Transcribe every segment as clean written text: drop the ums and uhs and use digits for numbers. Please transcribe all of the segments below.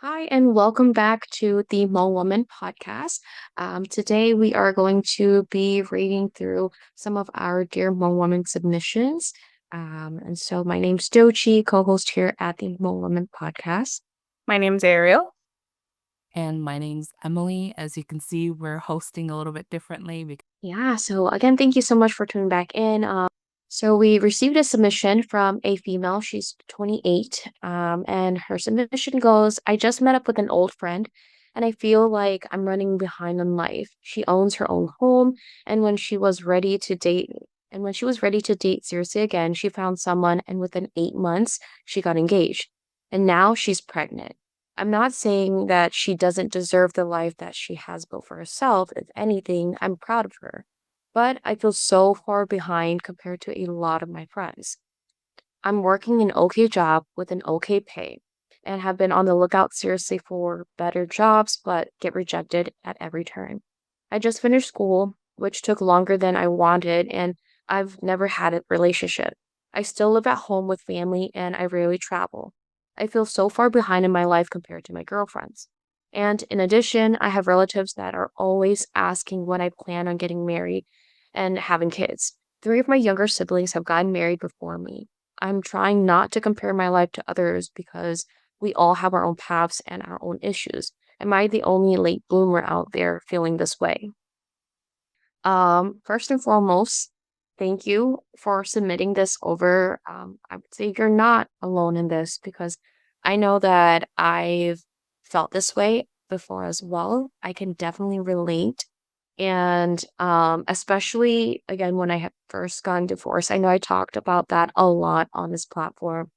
Hi, and welcome back to the Hmong Woman podcast. Today, we are going to be reading through some of our Dear Hmong Woman submissions. My name's Dochi, co host here at the Hmong Woman podcast. My name's Ariel. And my name's Emily. As you can see, we're hosting a little bit differently. Yeah, so again, thank you so much for tuning back in. So we received a submission from a female. She's 28. And her submission goes, I just met up with an old friend and I feel like I'm running behind in life. She owns her own home, and when she was ready to date seriously again, she found someone, and within 8 months, she got engaged. And now she's pregnant. I'm not saying that she doesn't deserve the life that she has built for herself. If anything, I'm proud of her. But I feel so far behind compared to a lot of my friends. I'm working an okay job with an okay pay and have been on the lookout seriously for better jobs, but get rejected at every turn. I just finished school, which took longer than I wanted, and I've never had a relationship. I still live at home with family and I rarely travel. I feel so far behind in my life compared to my girlfriends. And in addition, I have relatives that are always asking when I plan on getting married and having kids. Three of my younger siblings have gotten married before me. I'm trying not to compare my life to others because we all have our own paths and our own issues. Am I the only late bloomer out there feeling this way? First and foremost, thank you for submitting this over. I would say you're not alone in this because I know that I've felt this way before as well. I can definitely relate. And especially again, when I had first gotten divorced, I know I talked about that a lot on this platform.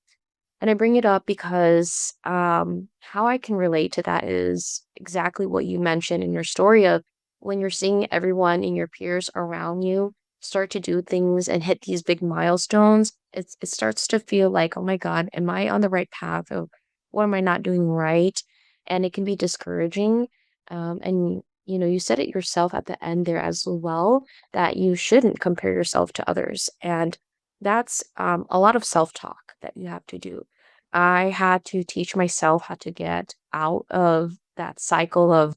And I bring it up because how I can relate to that is exactly what you mentioned in your story of when you're seeing everyone in your peers around you start to do things and hit these big milestones, it starts to feel like, oh my God, am I on the right path? Or what am I not doing right? And it can be discouraging. And you said it yourself at the end there as well that you shouldn't compare yourself to others. And that's a lot of self talk that you have to do. I had to teach myself how to get out of that cycle of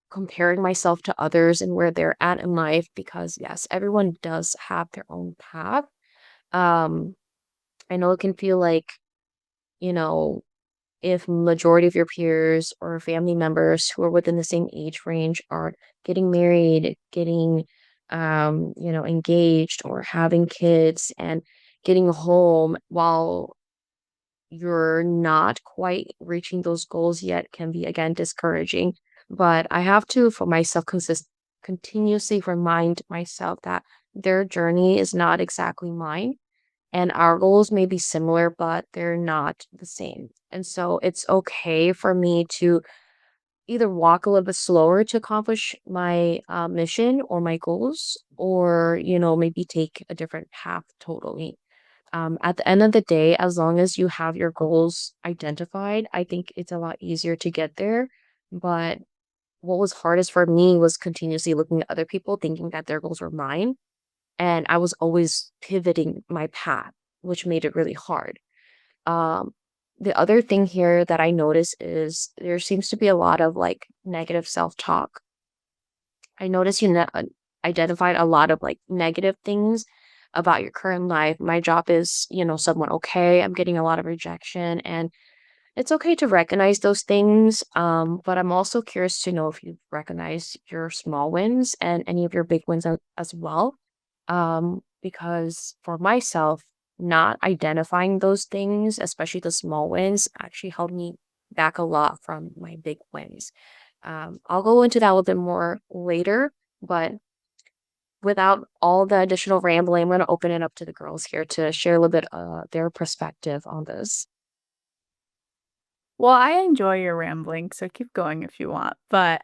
comparing myself to others and where they're at in life because, yes, everyone does have their own path. Um, I know it can feel like, you know, if majority of your peers or family members who are within the same age range are getting married, getting engaged or having kids and getting home while you're not quite reaching those goals yet can be again discouraging. But I have to for myself continuously remind myself that their journey is not exactly mine and our goals may be similar, but they're not the same. And so it's okay for me to either walk a little bit slower to accomplish my mission or my goals, or, maybe take a different path totally. At the end of the day, as long as you have your goals identified, I think it's a lot easier to get there. But what was hardest for me was continuously looking at other people, thinking that their goals were mine. And I was always pivoting my path, which made it really hard. Um, the other thing here that I notice is there seems to be a lot of like negative self talk. I noticed identified a lot of like negative things about your current life. My job is, somewhat okay. I'm getting a lot of rejection, and it's okay to recognize those things. But I'm also curious to know if you recognize your small wins and any of your big wins as well. Because for myself, not identifying those things, especially the small wins, actually helped me back a lot from my big wins. I'll go into that a little bit more later, but without all the additional rambling, I'm going to open it up to the girls here to share a little bit their perspective on this. Well, I enjoy your rambling, so keep going if you want. But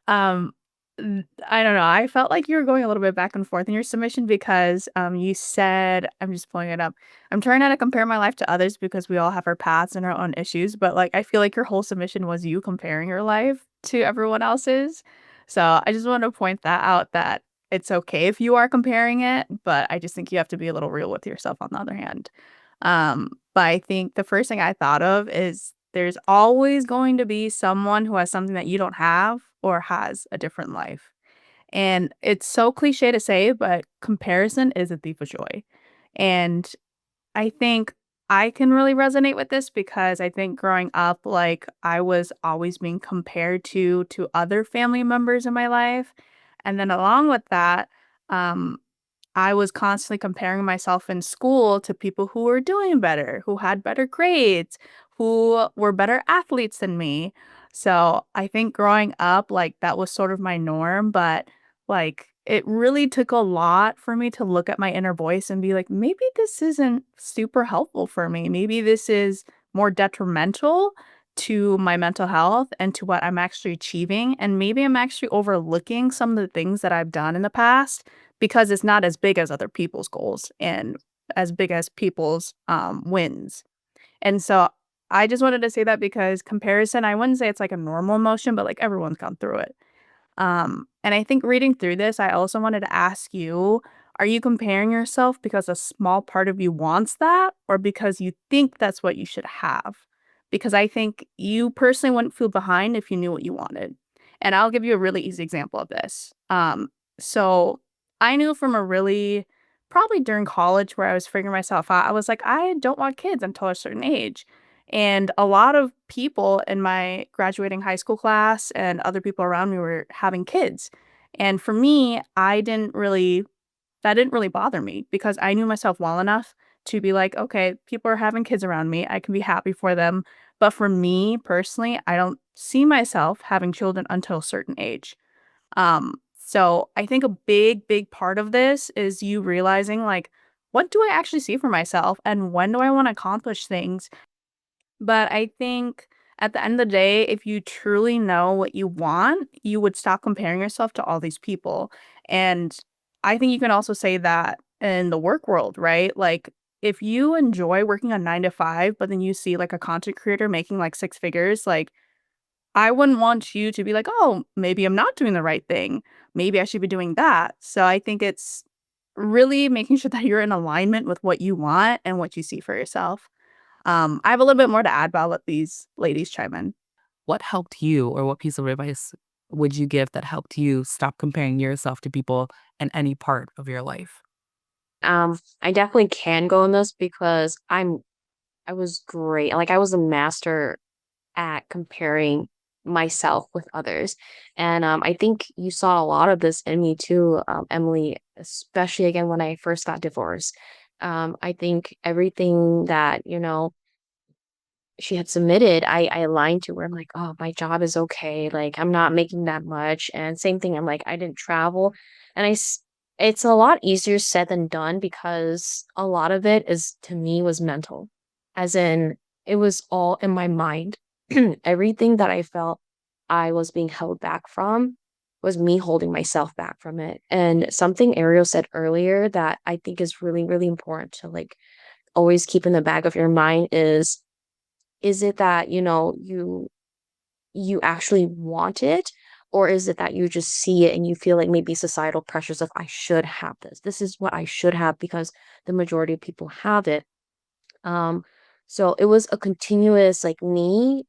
um I don't know. I felt like you were going a little bit back and forth in your submission because you said, I'm just pulling it up. I'm trying not to compare my life to others because we all have our paths and our own issues, but like I feel like your whole submission was you comparing your life to everyone else's. So I just want to point that out that it's okay if you are comparing it, but I just think you have to be a little real with yourself on the other hand. But I think the first thing I thought of is there's always going to be someone who has something that you don't have or has a different life. And it's so cliche to say, but comparison is a thief of joy. And I think I can really resonate with this because I think growing up, like, I was always being compared to other family members in my life. And then along with that, um, I was constantly comparing myself in school to people who were doing better, who had better grades, who were better athletes than me. So I think growing up, like, that was sort of my norm, but like, it really took a lot for me to look at my inner voice and be like, maybe this isn't super helpful for me. Maybe this is more detrimental to my mental health and to what I'm actually achieving. And maybe I'm actually overlooking some of the things that I've done in the past because it's not as big as other people's goals and as big as people's wins. And so I just wanted to say that because comparison, I wouldn't say it's like a normal emotion, but like everyone's gone through it. And I think reading through this, I also wanted to ask you, are you comparing yourself because a small part of you wants that or because you think that's what you should have? Because I think you personally wouldn't feel behind if you knew what you wanted. And I'll give you a really easy example of this. So I knew from a really probably during college where I was figuring myself out, I was like, I don't want kids until a certain age. And a lot of people in my graduating high school class and other people around me were having kids. And for me, that didn't really bother me because I knew myself well enough to be like, okay, people are having kids around me. I can be happy for them. But for me personally, I don't see myself having children until a certain age. So I think a big part of this is you realizing like, what do I actually see for myself and when do I want to accomplish things? But I think at the end of the day, if you truly know what you want, you would stop comparing yourself to all these people. And I think you can also say that in the work world, right? Like, if you enjoy working a 9 to 5, but then you see like a content creator making like six figures, like, I wouldn't want you to be like, oh, maybe I'm not doing the right thing. Maybe I should be doing that. So I think it's really making sure that you're in alignment with what you want and what you see for yourself. I have a little bit more to add, but I'll let these ladies chime in. What helped you, or what piece of advice would you give that helped you stop comparing yourself to people in any part of your life? I definitely can go in this because I was great. Like I was a master at comparing myself with others. And I think you saw a lot of this in me too, Emily, especially again when I first got divorced. I think everything that, she had submitted, I aligned to where I'm like, oh, my job is okay. Like I'm not making that much. And same thing, I'm like, I didn't travel. And it's a lot easier said than done because a lot of it is to me was mental. As in it was all in my mind. Everything that I felt I was being held back from was me holding myself back from it. And something Ariel said earlier that I think is really, really important to like always keep in the back of your mind is it that, you actually want it? Or is it that you just see it and you feel like maybe societal pressures of I should have this. This is what I should have because the majority of people have it. Um, so it was a continuous like me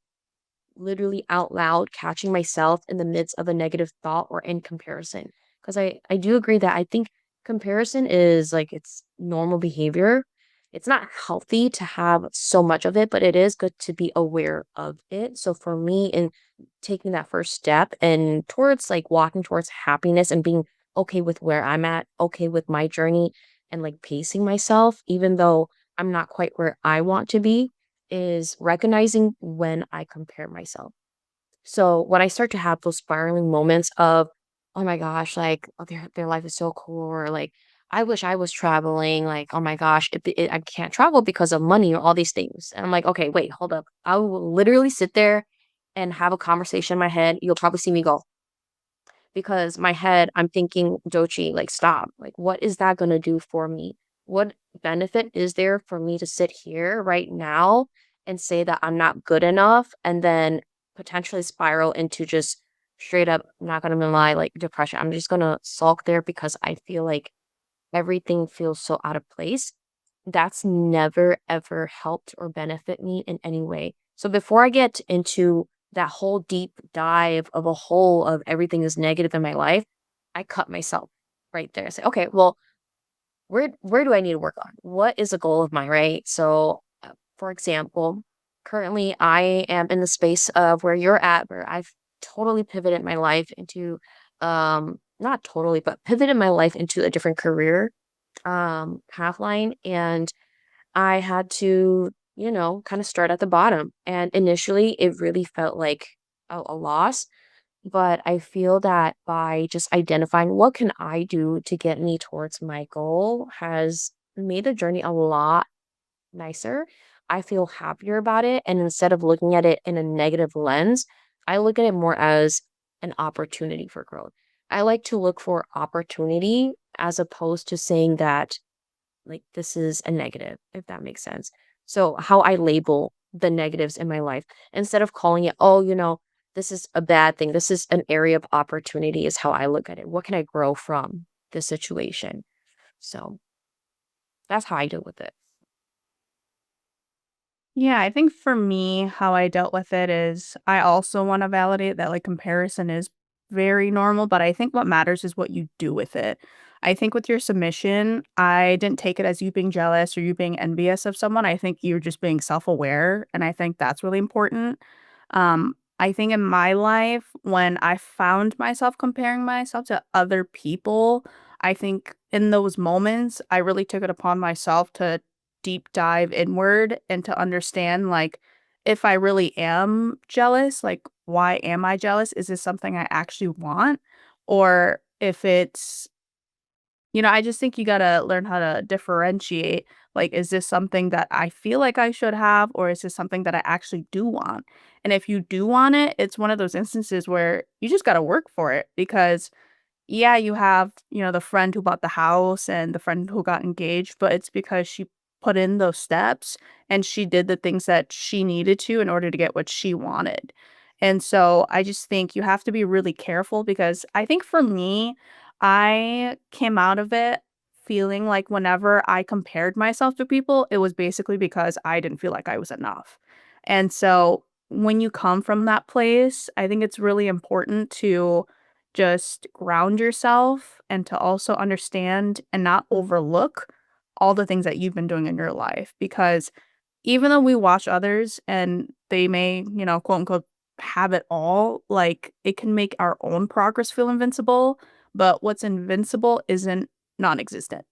literally out loud catching myself in the midst of a negative thought or in comparison. Because I do agree that I think comparison is like it's normal behavior. It's not healthy to have so much of it, but it is good to be aware of it. So for me, in taking that first step and towards like walking towards happiness and being okay with where I'm at, okay with my journey and like pacing myself, even though I'm not quite where I want to be, is recognizing when I compare myself. So when I start to have those spiraling moments of, oh my gosh, like oh, their life is so cool, or like I wish I was traveling, like oh my gosh, I can't travel because of money or all these things. And I'm like, okay, wait, hold up. I will literally sit there and have a conversation in my head. You'll probably see me go, because my head, I'm thinking, Dochi, like, stop. Like, what is that going to do for me? What benefit is there for me to sit here right now and say that I'm not good enough and then potentially spiral into just straight up, I'm not going to lie, like depression? I'm just going to sulk there because I feel like everything feels so out of place. That's never ever helped or benefit me in any way. So before I get into that whole deep dive of a hole of everything is negative in my life, I cut myself right there. Say, okay, well, where do I need to work on? What is a goal of mine, right? So, for example, currently I am in the space of where you're at, where I've totally pivoted my life into, not totally, but pivoted my life into a different career, path line, and I had to, kind of start at the bottom. And initially, it really felt like a loss, but I feel that by just identifying what can I do to get me towards my goal has made the journey a lot nicer. I feel happier about it. And instead of looking at it in a negative lens, I look at it more as an opportunity for growth. I like to look for opportunity as opposed to saying that, like, this is a negative, if that makes sense. So, how I label the negatives in my life instead of calling it, oh, this is a bad thing. This is an area of opportunity, is how I look at it. What can I grow from this situation? So, that's how I deal with it. Yeah, I think for me, how I dealt with it is I also want to validate that like comparison is very normal, but I think what matters is what you do with it. I think with your submission, I didn't take it as you being jealous or you being envious of someone. I think you're just being self aware. And I think that's really important. I think in my life, when I found myself comparing myself to other people, I think in those moments, I really took it upon myself to deep dive inward and to understand, like, if I really am jealous, like, why am I jealous? Is this something I actually want? Or if it's I just think you gotta learn how to differentiate, like, is this something that I feel like I should have, or is this something that I actually do want? And if you do want it, it's one of those instances where you just gotta work for it because yeah, you have, the friend who bought the house and the friend who got engaged, but it's because she put in those steps and she did the things that she needed to in order to get what she wanted. And so I just think you have to be really careful because I think for me, I came out of it feeling like whenever I compared myself to people, it was basically because I didn't feel like I was enough. And so when you come from that place, I think it's really important to just ground yourself and to also understand and not overlook all the things that you've been doing in your life. Because even though we watch others and they may, quote unquote, have it all, like it can make our own progress feel invincible. But what's invincible isn't non existent.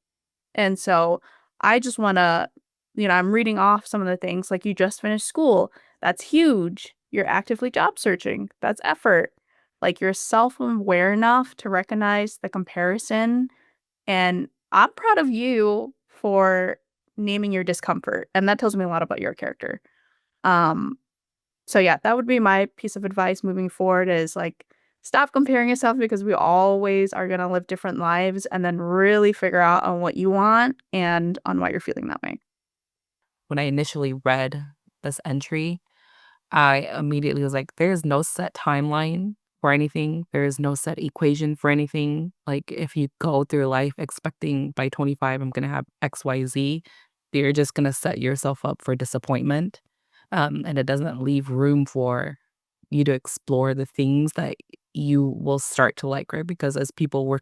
And so I just want to, I'm reading off some of the things like you just finished school. That's huge. You're actively job searching. That's effort. Like you're self aware enough to recognize the comparison. And I'm proud of you for naming your discomfort. And that tells me a lot about your character. Um, so yeah, that would be my piece of advice moving forward is like stop comparing yourself because we always are going to live different lives and then really figure out on what you want and on why you're feeling that way. When I initially read this entry, I immediately was like, there's no set timeline for anything. There is no set equation for anything. Like, if you go through life expecting by 25, I'm going to have XYZ, you're just going to set yourself up for disappointment. And it doesn't leave room for you to explore the things that you will start to like, right? Because as people, we're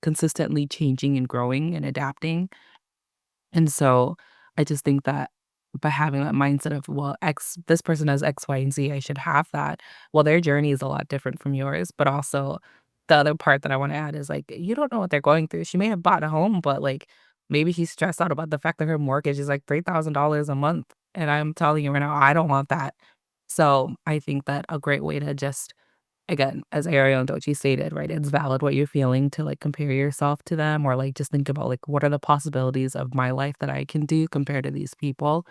consistently changing and growing and adapting. And so I just think that by having that mindset of, well, this person has X, Y, and Z, I should have that. Well, their journey is a lot different from yours. But also the other part that I want to add is like, you don't know what they're going through. She may have bought a home, but like maybe she's stressed out about the fact that her mortgage is like $3,000 a month. And I'm telling you right now, I don't want that. So I think that a great way to just again, as Ariel Dochi stated, right, it's valid what you're feeling to like compare yourself to them or like just think about like what are the possibilities of my life that I can do compared to these people.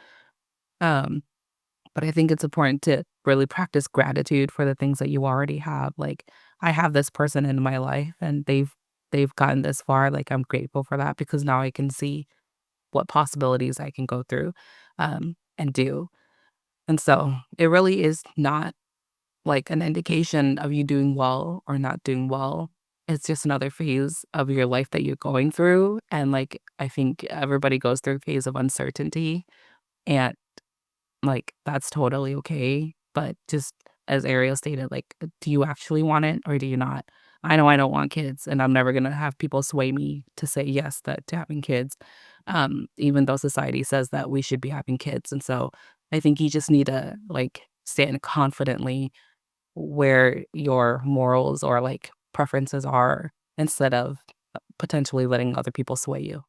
Um, but I think it's important to really practice gratitude for the things that you already have. Like I have this person in my life and they've gotten this far. Like I'm grateful for that because now I can see what possibilities I can go through and do. And so it really is not like an indication of you doing well or not doing well. It's just another phase of your life that you're going through. And like, I think everybody goes through a phase of uncertainty. And like, that's totally okay, but just as Ariel stated, like, do you actually want it or do you not? I know I don't want kids, and I'm never gonna have people sway me to say yes that to having kids, even though society says that we should be having kids, and so I think you just need to, like, stand confidently where your morals or, like, preferences are instead of, potentially letting other people sway you.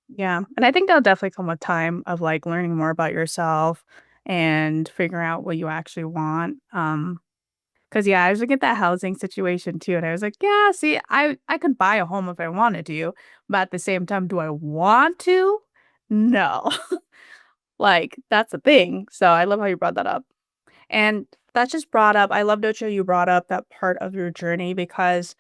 Yeah, and I think that'll definitely come with time of, like, learning more about yourself and figuring out what you actually want, 'cause, yeah, I was looking at that housing situation too, and I was like, "Yeah, see, I could buy a home if I wanted to, but at the same time, do I want to? No." Like, that's the thing, so I love how you brought that up. And that just brought up I love that you brought up that part of your journey because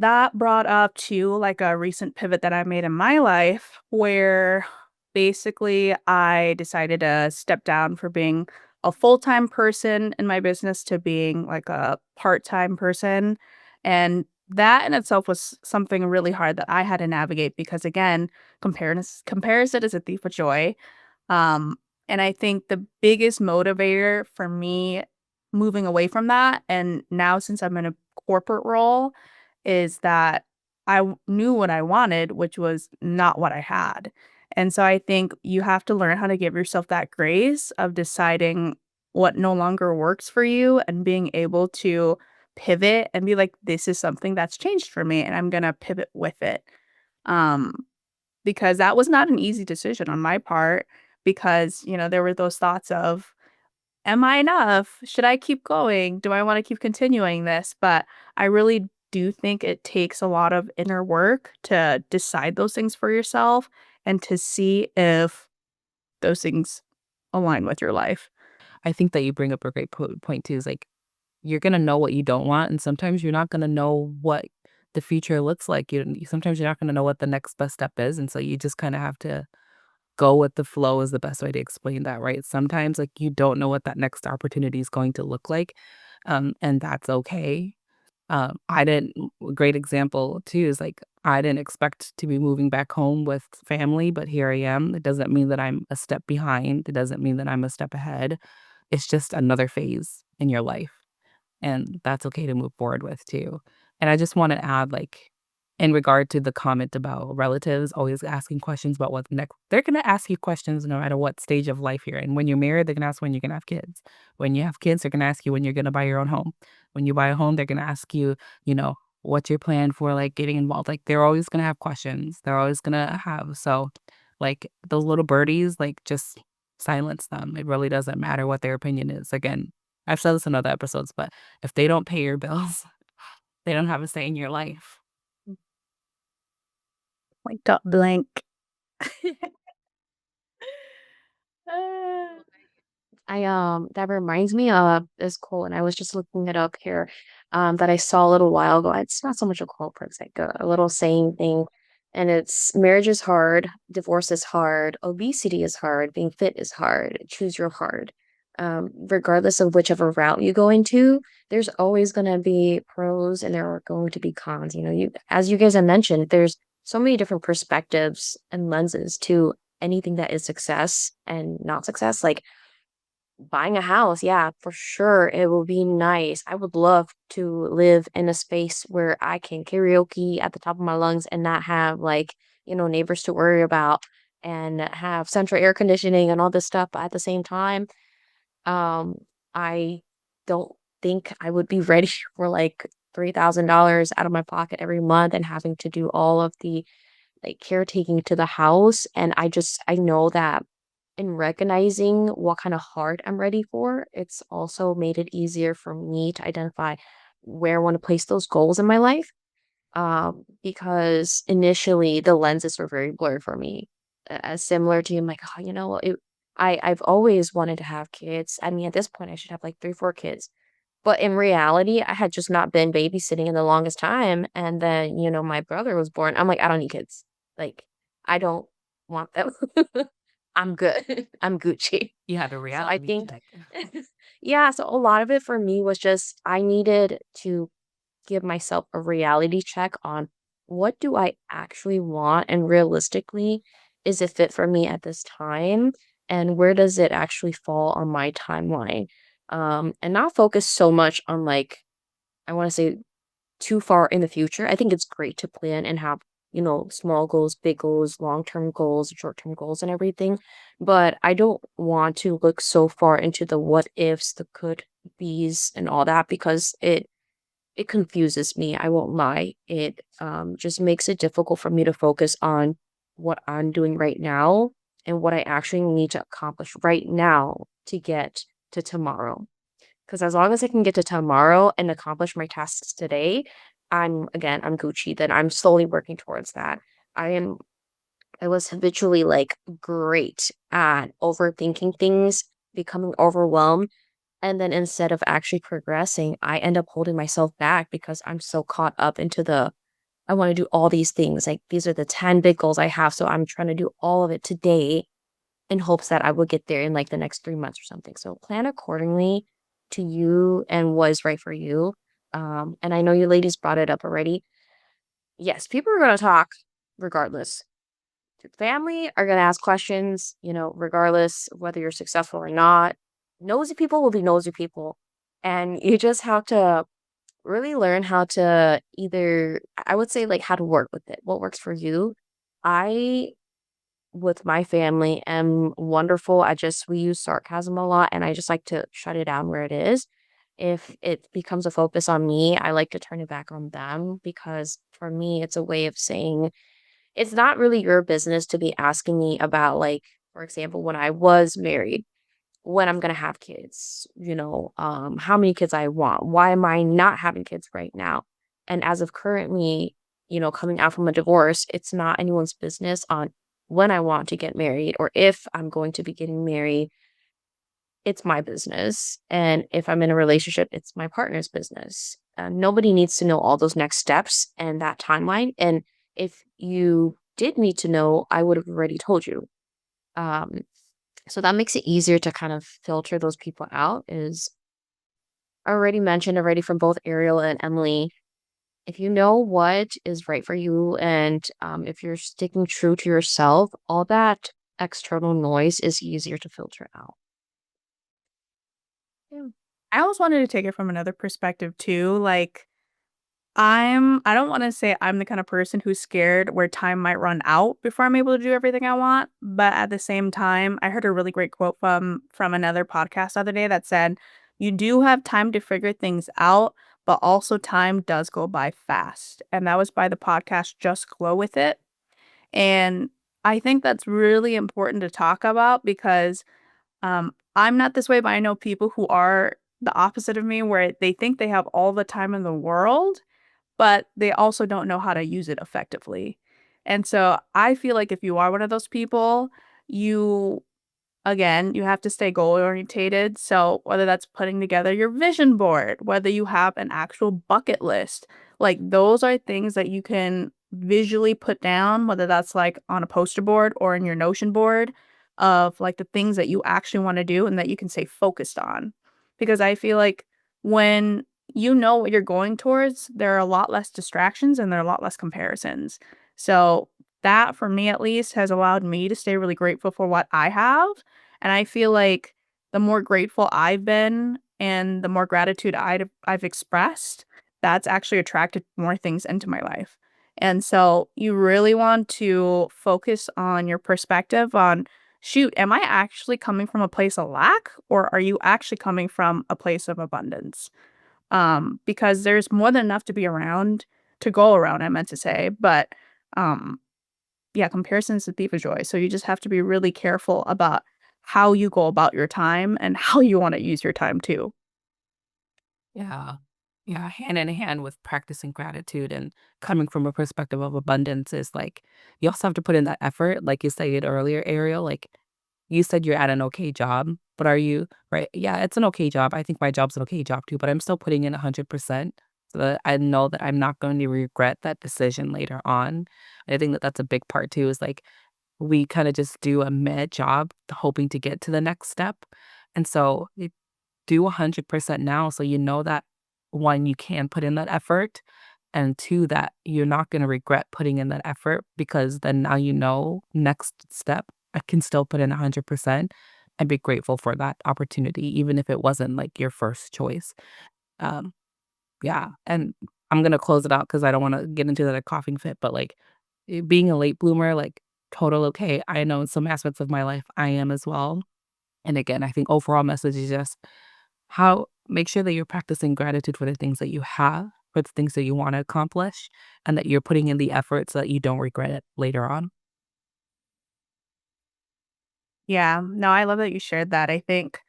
that brought up too, like, a recent pivot that I made in my life where basically I decided to step down for being a full-time person in my business to being, like, a part-time person, and that in itself was something really hard that I had to navigate because, again, comparison is a thief of joy, um, and I think the biggest motivator for me moving away from that, and now since I'm in a corporate role, is that knew what I wanted, which was not what I had. And so I think you have to learn how to give yourself that grace of deciding what no longer works for you and being able to pivot and be like, this is something that's changed for me and I'm gonna pivot with it. Um, because that was not an easy decision on my part because, there were those thoughts of, "Am I enough? Should I keep going? Do I wanna keep continuing this?" But I really do think it takes a lot of inner work to decide those things for yourself and to see if those things align with your life. I think that you bring up a great point too, is, like, you're gonna know what you don't want, and sometimes you're not gonna know what the future looks like. Sometimes you're not gonna know what the next best step is, and so you just kinda have to go with the flow is the best way to explain that, right? Sometimes, like, you don't know what that next opportunity is going to look like, and that's okay. I didn't A great example too is, like, I didn't expect to be moving back home with family, but here I am. It doesn't mean that I'm a step behind. It doesn't mean that I'm a step ahead. It's just another phase in your life, and that's okay to move forward with too. And I just wanna add, like, in regard to the comment about relatives always asking questions about what the next they're gonna ask you questions no matter what stage of life you're in. When you're married, they're gonna ask when you're gonna have kids. When you have kids, they're gonna ask you when you're gonna buy your own home. When you buy a home, they're gonna ask you, what's your plan for, like, getting involved? Like, they're always gonna have questions. They're always gonna have so, like, those little birdies, like, just silence them. It really doesn't matter what their opinion is. Again, I've said this in other episodes, but if they don't pay your bills, they don't have a say in your life. Like, dot blank. Ah. That reminds me of this quote, and I was just looking it up here, that I saw a little while ago. It's not so much a quote, but it's like a little saying thing. And it's marriage is hard, divorce is hard, obesity is hard, being fit is hard, choose your hard. Regardless of whichever route you go into, there's always gonna be pros and there are going to be cons. As you guys have mentioned, there's so many different perspectives and lenses to anything that is success and not success. Like buying a house, yeah, for sure, it will be nice. I would love to live in a space where I can karaoke at the top of my lungs and not have, like, neighbors to worry about and have central air conditioning and all this stuff. But at the same time, um, I don't think I would be ready for like $3,000 out of my pocket every month and having to do all of the like caretaking to the house. And I know that in recognizing what kind of heart I'm ready for, it's also made it easier for me to identify where I want to place those goals in my life. Because initially the lenses were very blurred for me. As similar to you, I'm like, oh, I've always wanted to have kids. I mean, at this point, I should have like three, four kids. But in reality, I had just not been babysitting in the longest time. And then, my brother was born. I'm like, I don't need kids. Like, I don't want them. I'm good. I'm Gucci. You had a So I reality think, check. yeah, so a lot of it for me was just I needed to give myself a reality check on what do I actually want and realistically is it fit for me at this time? and where does it actually fall on my timeline? And not focus so much on like, I want to say too far in the future. I think it's great to plan and have, small goals, big goals, long-term goals, short-term goals and everything. But I don't want to look so far into the what ifs, the could be's and all that because it confuses me. I won't lie. It just makes it difficult for me to focus on what I'm doing right now and what I actually need to accomplish right now to get to tomorrow. Because as long as I can get to tomorrow and accomplish my tasks today, I'm Gucci. Then I'm slowly working towards that. I am I was habitually like great at overthinking things, becoming overwhelmed. And then instead of actually progressing, I end up holding myself back because I'm so caught up into I want to do all these things. Like these are the 10 big goals I have. So I'm trying to do all of it today in hopes that I will get there in like the next 3 months or something. So plan accordingly to you and what is right for you. And I know you ladies brought it up already. Yes, people are going to talk regardless. Your family are going to ask questions, regardless of whether you're successful or not. Nosy people will be nosy people. And you just have to really learn how to either, I would say, like how to work with it, what works for you. I with my family am wonderful. We use sarcasm a lot and I just like to shut it down where it is. If it becomes a focus on me, I like to turn it back on them because for me, it's a way of saying it's not really your business to be asking me about, like, for example, when I was married, when I'm gonna have kids, how many kids I want. Why am I not having kids right now? And as of currently, coming out from a divorce, it's not anyone's business on when I want to get married or if I'm going to be getting married. It's my business. And if I'm in a relationship, it's my partner's business. Nobody needs to know all those next steps and that timeline. And if you did need to know, I would have already told you. Um, so that makes it easier to kind of filter those people out. Is already mentioned already from both Ariel and Emily. If you know what is right for you and if you're sticking true to yourself, all that external noise is easier to filter out. Yeah. I almost wanted to take it from another perspective too, like, I don't wanna say I'm the kind of person who's scared where time might run out before I'm able to do everything I want, but at the same time, I heard a really great quote from another podcast the other day that said, "You do have time to figure things out, but also time does go by fast." And that was by the podcast Just Glow With It. And I think that's really important to talk about because I'm not this way, but I know people who are the opposite of me where they think they have all the time in the world, but they also don't know how to use it effectively. And so I feel like if you are one of those people, you again, you have to stay goal orientated. So whether that's putting together your vision board, whether you have an actual bucket list, like those are things that you can visually put down, whether that's like on a poster board or in your Notion board of like the things that you actually want to do and that you can stay focused on. Because I feel like when you know what you're going towards, there are a lot less distractions and there are a lot less comparisons. So that for me at least has allowed me to stay really grateful for what I have, and I feel like the more grateful I've been and the more gratitude I've expressed, that's actually attracted more things into my life. And so you really want to focus on your perspective on, shoot, am I actually coming from a place of lack or are you actually coming from a place of abundance? Because there's more than enough to be around to go around, I meant to say, but um yeah, comparison is the thief of joy. So you just have to be really careful about how you go about your time and how you wanna use your time too. Yeah. Yeah, hand in hand with practicing gratitude and coming from a perspective of abundance is like, you also have to put in that effort, like you said earlier, Ariel. Like you said, you're at an okay job, but are you right? Yeah, it's an okay job. I think my job's an okay job too, but I'm still putting in 100% so that I know that I'm not going to regret that decision later on. I think that that's a big part too, is like we kind of just do a mid job hoping to get to the next step. And so do 100% now so you know that one, you can put in that effort, and two, that you're not going to regret putting in that effort because then now you know next step. I can still put in 100% and be grateful for that opportunity, even if it wasn't like your first choice. Um, yeah, and I'm gonna close it out because I don't wanna get into that coughing fit, but, like, being a late bloomer, like, total okay. I know in some aspects of my life I am as well, and again, I think overall message is just how make sure that you're practicing gratitude for the things that you have, for the things that you wanna accomplish, and that you're putting in the effort so that you don't regret it later on. Yeah, no, I love that you shared that. I think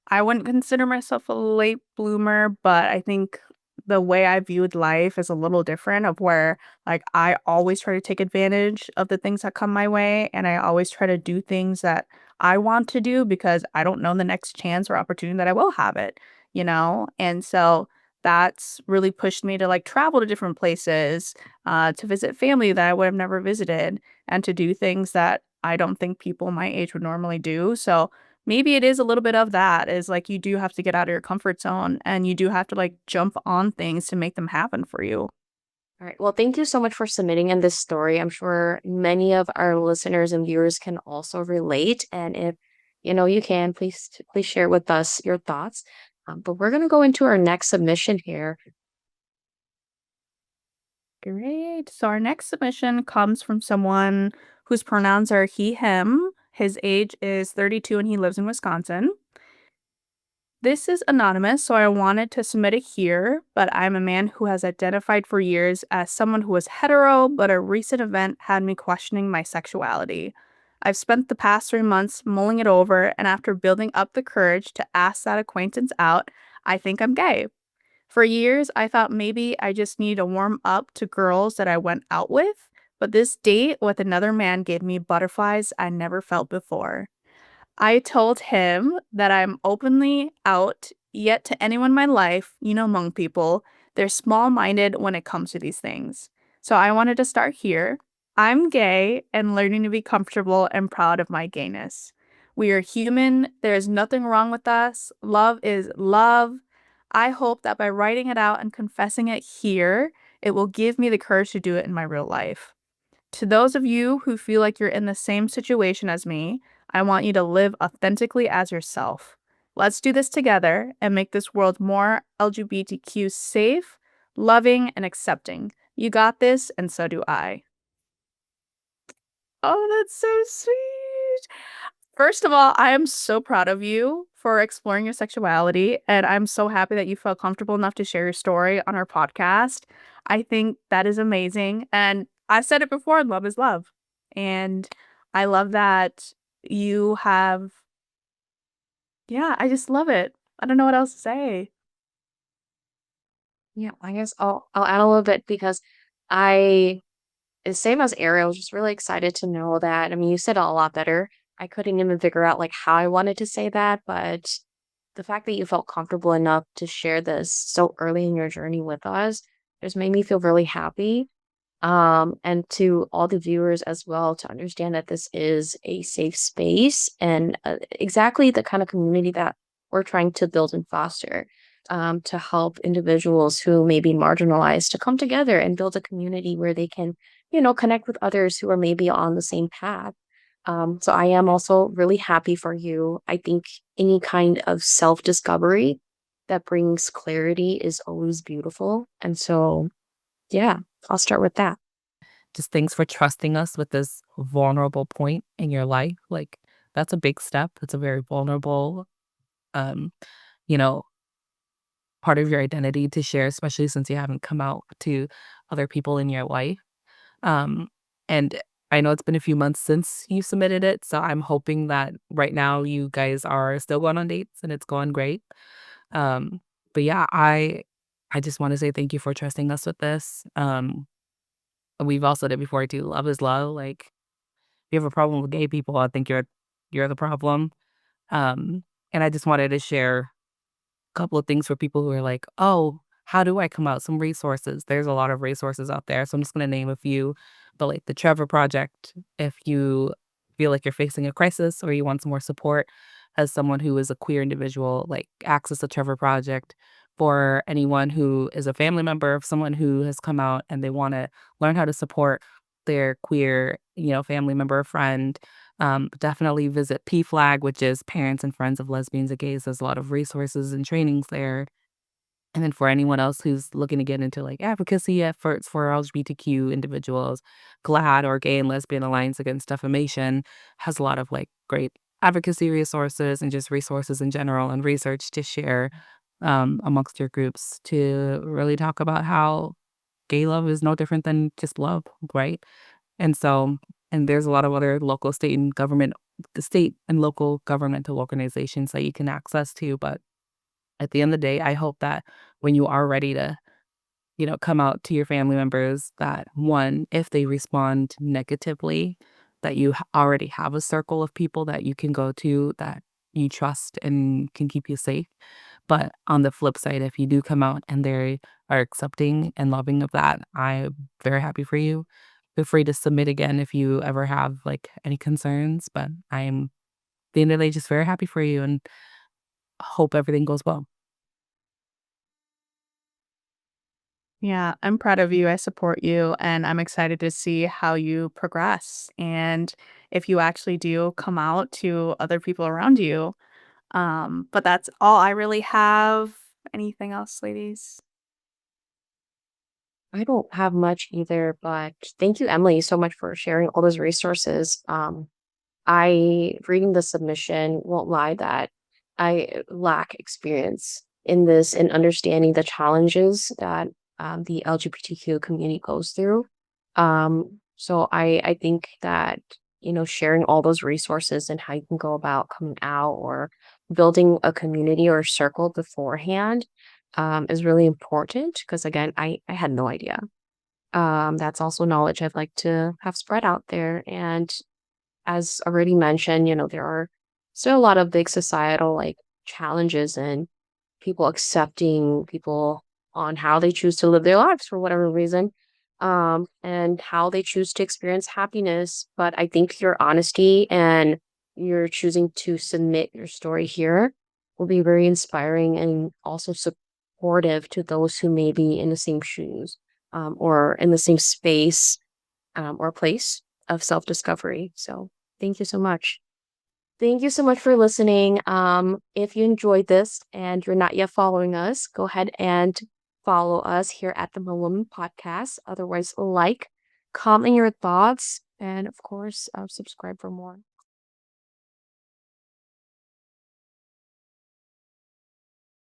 I wouldn't consider myself a late bloomer, but I think the way I viewed life is a little different of where like I always try to take advantage of the things that come my way and I always try to do things that I want to do because I don't know the next chance or opportunity that I will have it, you know? And so that's really pushed me to like travel to different places, to visit family that I would have never visited and to do things that I don't think people my age would normally do. So maybe it is a little bit of that, is, like, you do have to get out of your comfort zone, and you do have to, like, jump on things to make them happen for you. All right. Well, thank you so much for submitting in this story. I'm sure many of our listeners and viewers can also relate. And if you can, please share with us your thoughts. But we're gonna go into our next submission here. Great. So our next submission comes from someone whose pronouns are he, him. His age is 32 and he lives in Wisconsin. This is anonymous, so I wanted to submit it here, but I'm a man who has identified for years as someone who was hetero, but a recent event had me questioning my sexuality. I've spent the past 3 months mulling it over, and after building up the courage to ask that acquaintance out, I think I'm gay. For years, I thought maybe I just need to warm up to girls that I went out with, but this date with another man gave me butterflies I never felt before. I told him that I'm openly out, yet to anyone in my life, Hmong people, they're small minded when it comes to these things. So I wanted to start here. I'm gay and learning to be comfortable and proud of my gayness. We are human. There is nothing wrong with us. Love is love. I hope that by writing it out and confessing it here, it will give me the courage to do it in my real life. To those of you who feel like you're in the same situation as me, I want you to live authentically as yourself. Let's do this together and make this world more LGBTQ safe, loving, and accepting. You got this, and so do I. Oh, that's so sweet. First of all, I am so proud of you for exploring your sexuality, and I'm so happy that you felt comfortable enough to share your story on our podcast. I think that is amazing. And I've said it before, love is love. And I love that you have, yeah, I just love it. I don't know what else to say. Yeah, I guess I'll add a little bit because I same as Ariel, just really excited to know that. I mean, you said it a lot better. I couldn't even figure out like how I wanted to say that, but the fact that you felt comfortable enough to share this so early in your journey with us just made me feel really happy. And to all the viewers as well to understand that this is a safe space and exactly the kind of community that we're trying to build and foster to help individuals who may be marginalized to come together and build a community where they can, connect with others who are maybe on the same path. So I am also really happy for you. I think any kind of self discovery that brings clarity is always beautiful. And so, yeah, I'll start with that. Just thanks for trusting us with this vulnerable point in your life. Like, that's a big step. It's a very vulnerable, um, you know, part of your identity to share, especially since you haven't come out to other people in your life. Um, and I know it's been a few months since you submitted it, so I'm hoping that right now you guys are still going on dates and it's going great. Um, but yeah, I just want to say thank you for trusting us with this. We've all said it before too. Love is love. Like, if you have a problem with gay people, I think you're the problem. Um, and I just wanted to share couple of things for people who are like, "Oh, how do I come out?" Some resources. There's a lot of resources out there, so I'm just gonna name a few. But like the Trevor Project, if you feel like you're facing a crisis or you want some more support as someone who is a queer individual, like access the Trevor Project. For anyone who is a family member of someone who has come out and they want to learn how to support their queer, family member or friend, Definitely visit PFLAG, which is Parents and Friends of Lesbians and Gays. There's a lot of resources and trainings there. And then for anyone else who's looking to get into like advocacy efforts for LGBTQ individuals, GLAAD or Gay and Lesbian Alliance Against Defamation has a lot of like great advocacy resources and just resources in general and research to share amongst your groups to really talk about how gay love is no different than just love, right? And so, and there's a lot of other local, state, and government, the state and local governmental organizations that you can access to. But at the end of the day, I hope that when you are ready to, come out to your family members, that one, if they respond negatively, that you already have a circle of people that you can go to that you trust and can keep you safe. But on the flip side, if you do come out and they are accepting and loving of that, I'm very happy for you. Feel free to submit again if you ever have like any concerns. But I'm at the end of the day just very happy for you and hope everything goes well. Yeah, I'm proud of you. I support you, and I'm excited to see how you progress. And if you actually do come out to other people around you. But that's all I really have. Anything else, ladies? I don't have much either, but thank you, Emily, so much for sharing all those resources. I reading the submission won't lie that I lack experience in this and understanding the challenges that the LGBTQ community goes through. So I think that sharing all those resources and how you can go about coming out or building a community or circle beforehand is really important because again I had no idea. That's also knowledge I'd like to have spread out there and as already mentioned, there are still a lot of big societal like challenges and people accepting people on how they choose to live their lives for whatever reason, and how they choose to experience happiness. But I think your honesty and your choosing to submit your story here will be very inspiring and also supportive to those who may be in the same shoes, or in the same space, or place of self discovery. So thank you so much. Thank you so much for listening. If you enjoyed this and you're not yet following us, go ahead and follow us here at the Woman Podcast. Otherwise, like, comment your thoughts, and of course, subscribe for more.